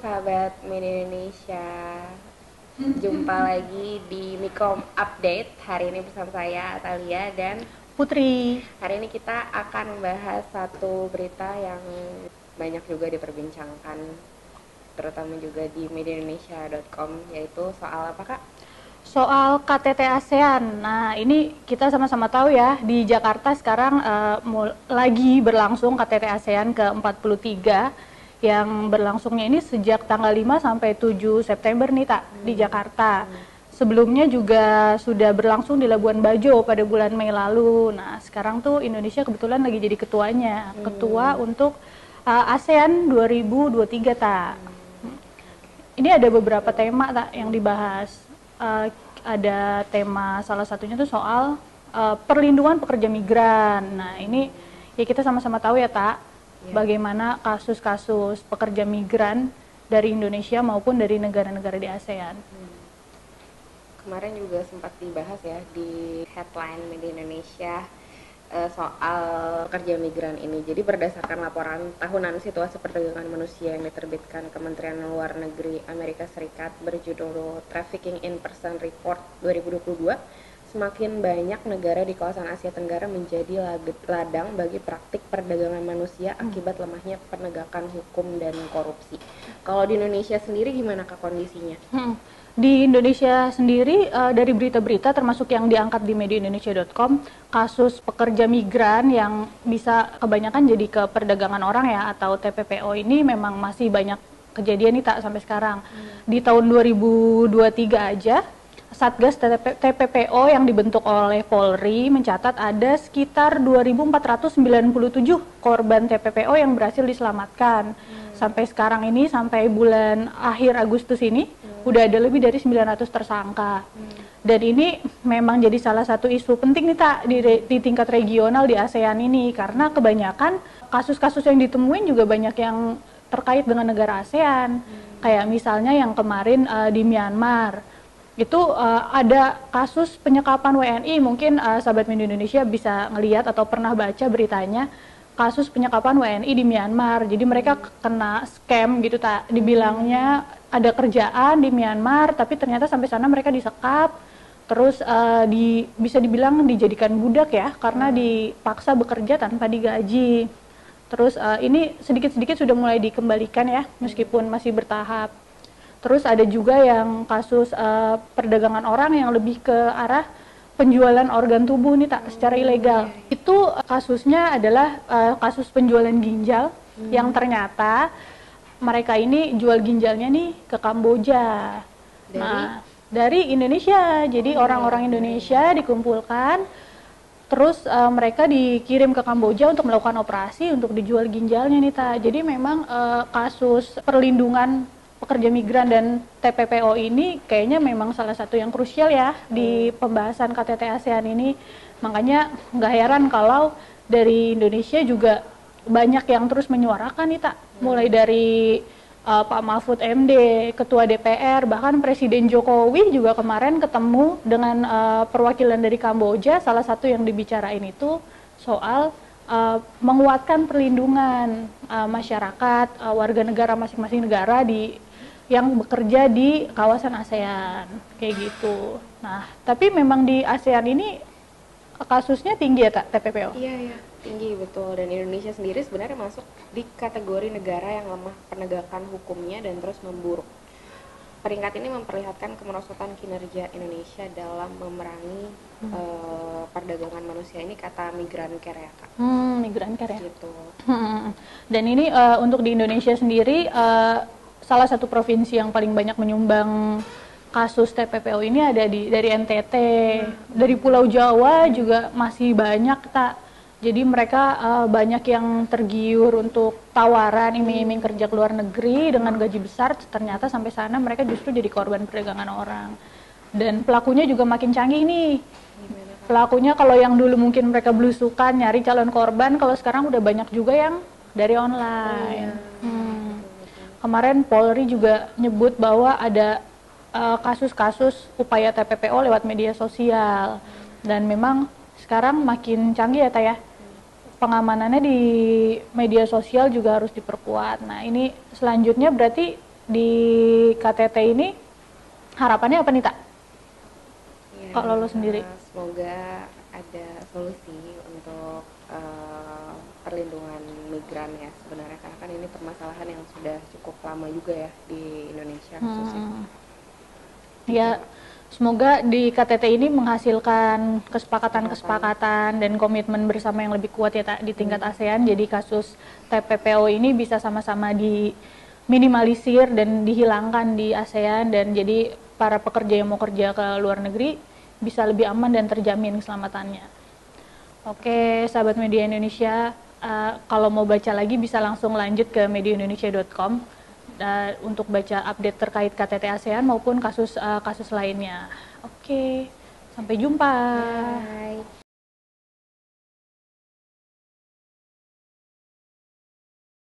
sahabat Media Indonesia. Jumpa lagi di Mikom Update. Hari ini bersama saya Atalia dan Putri. Hari ini kita akan membahas satu berita yang banyak juga diperbincangkan, terutama juga di mediaindonesia.com, yaitu soal apa, Kak? Soal KTT ASEAN. Nah, ini kita sama-sama tahu ya, di Jakarta sekarang lagi berlangsung KTT ASEAN ke-43 yang berlangsungnya ini sejak tanggal 5 sampai 7 September nih, Tak, di Jakarta. Sebelumnya juga sudah berlangsung di Labuan Bajo pada bulan Mei lalu. Nah, sekarang tuh Indonesia kebetulan lagi jadi ketuanya, ketua untuk ASEAN 2023, Tak. Ini ada beberapa tema, Tak, yang dibahas. Ada tema salah satunya tuh soal perlindungan pekerja migran. Nah, ini ya kita sama-sama tahu ya, Tak, bagaimana kasus-kasus pekerja migran dari Indonesia maupun dari negara-negara di ASEAN. Kemarin juga sempat dibahas ya di headline Media Indonesia soal pekerja migran ini. Jadi berdasarkan laporan tahunan situasi perdagangan manusia yang diterbitkan Kementerian Luar Negeri Amerika Serikat berjudul Trafficking in Person Report 2022, semakin banyak negara di kawasan Asia Tenggara menjadi ladang bagi praktik perdagangan manusia akibat lemahnya penegakan hukum dan korupsi. Kalau di Indonesia sendiri gimana, Kak, kondisinya? Di Indonesia sendiri, dari berita-berita termasuk yang diangkat di mediaindonesia.com, kasus pekerja migran yang bisa kebanyakan jadi ke perdagangan orang ya, atau TPPO ini memang masih banyak kejadian nih, Tak, sampai sekarang. Di tahun 2023 aja, Satgas TPPO yang dibentuk oleh Polri mencatat ada sekitar 2.497 korban TPPO yang berhasil diselamatkan. Sampai sekarang ini, sampai bulan akhir Agustus ini, udah ada lebih dari 900 tersangka. Dan ini memang jadi salah satu isu penting nih, Tak, di tingkat regional di ASEAN ini, karena kebanyakan kasus-kasus yang ditemuin juga banyak yang terkait dengan negara ASEAN. Kayak misalnya yang kemarin di Myanmar. Itu ada kasus penyekapan WNI, mungkin sahabat Media Indonesia bisa ngelihat atau pernah baca beritanya, kasus penyekapan WNI di Myanmar. Jadi mereka kena scam gitu, Tak, dibilangnya ada kerjaan di Myanmar, tapi ternyata sampai sana mereka disekap, terus bisa dibilang dijadikan budak ya, karena dipaksa bekerja tanpa digaji. Terus ini sedikit-sedikit sudah mulai dikembalikan ya, meskipun masih bertahap. Terus ada juga yang kasus perdagangan orang yang lebih ke arah penjualan organ tubuh nih, Tak, secara ilegal. Itu kasusnya adalah kasus penjualan ginjal yang ternyata mereka ini jual ginjalnya nih ke Kamboja. Dari Indonesia. Jadi orang-orang Indonesia dikumpulkan, terus mereka dikirim ke Kamboja untuk melakukan operasi untuk dijual ginjalnya nih, Tak. Jadi memang kasus perlindungan pekerja migran dan TPPO ini kayaknya memang salah satu yang krusial ya di pembahasan KTT ASEAN ini. Makanya nggak heran kalau dari Indonesia juga banyak yang terus menyuarakan nih, Tak. Mulai dari Pak Mahfud MD, Ketua DPR, bahkan Presiden Jokowi juga kemarin ketemu dengan perwakilan dari Kamboja. Salah satu yang dibicarain itu soal menguatkan perlindungan masyarakat, warga negara masing-masing negara yang bekerja di kawasan ASEAN, kayak gitu. Nah, tapi memang di ASEAN ini kasusnya tinggi ya, Tak, TPPO? Iya, tinggi, betul. Dan Indonesia sendiri sebenarnya masuk di kategori negara yang lemah penegakan hukumnya dan terus memburuk. Peringkat ini memperlihatkan kemerosotan kinerja Indonesia dalam memerangi perdagangan manusia ini, kata Migran Care ya, Kak. Migran Care ya? Gitu. Dan ini untuk di Indonesia sendiri, salah satu provinsi yang paling banyak menyumbang kasus TPPO ini ada dari NTT. Dari Pulau Jawa juga masih banyak, Tak. Jadi mereka banyak yang tergiur untuk tawaran iming-iming kerja ke luar negeri dengan gaji besar, ternyata sampai sana mereka justru jadi korban perdagangan orang. Dan pelakunya juga makin canggih nih. Pelakunya kalau yang dulu mungkin mereka belusukan nyari calon korban, kalau sekarang udah banyak juga yang dari online. Kemarin Polri juga nyebut bahwa ada kasus-kasus upaya TPPO lewat media sosial. Dan memang sekarang makin canggih ya, Ta, ya. Pengamanannya di media sosial juga harus diperkuat. Nah, ini selanjutnya berarti di KTT ini harapannya apa nih, Tak? Ya, Kalau lo sendiri? semoga ada solusi untuk perlindungan migran ya sebenarnya, karena kan ini permasalahan yang sudah cukup lama juga ya di Indonesia khususnya. Ya, semoga di KTT ini menghasilkan kesepakatan-kesepakatan dan komitmen bersama yang lebih kuat ya, Tak, di tingkat ASEAN. Jadi kasus TPPO ini bisa sama-sama diminimalisir dan dihilangkan di ASEAN, dan jadi para pekerja yang mau kerja ke luar negeri bisa lebih aman dan terjamin keselamatannya. Oke, sahabat Media Indonesia, kalau mau baca lagi bisa langsung lanjut ke mediaindonesia.com untuk baca update terkait KTT ASEAN maupun kasus lainnya. Oke, sampai jumpa. Bye.